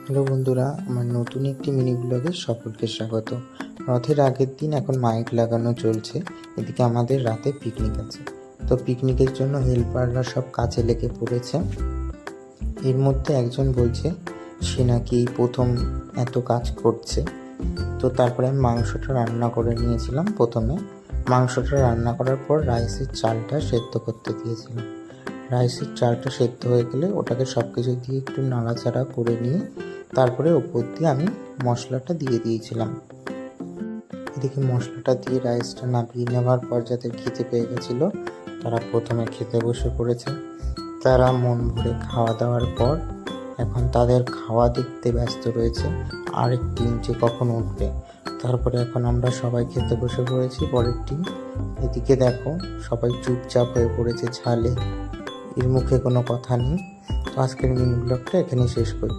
Hello বন্ধুরা, আমার নতুন একটি মিনি ব্লগে সকলকে স্বাগত। রথের আগের দিন এখন মাইক লাগানো চলছে। এদিকে আমাদের রাতে পিকনিক আছে, তো পিকনিকের জন্য হেল্পাররা সব কাজে লেগে পড়েছে। এর মধ্যে একজন বলছে সে নাকি প্রথম এত কাজ করছে। তো তারপরে আমি মাংসটা রান্না করে নিয়েছিলাম। প্রথমে মাংসটা রান্না করার পর রাইসের চালটা সেদ্ধ করতে দিয়েছিলাম। রাইসের চালটা সেদ্ধ হয়ে গেলে ওটাকে সব কিছু দিয়ে একটু নাড়াচাড়া করে নিয়ে তারপরে ওপর দিয়ে আমি মশলাটা দিয়ে দিয়েছিলাম। এদিকে মশলাটা দিয়ে রাইসটা নামিয়ে নেওয়ার পর যাদের খেতে পেয়ে গেছিলো তারা প্রথমে খেতে বসে পড়েছে। তারা মন ভরে খাওয়া দাওয়ার পর এখন তাদের খাওয়া দেখতে ব্যস্ত রয়েছে, আরেক টিম যে কখন উঠবে। তারপরে এখন আমরা সবাই খেতে বসে পড়েছি পরের টিম। এদিকে দেখো সবাই চুপচাপ হয়ে পড়েছে ঝালে, এর মুখে কোনো কথা নেই। তো আজকের মিনি ব্লগটা এখানেই শেষ করি।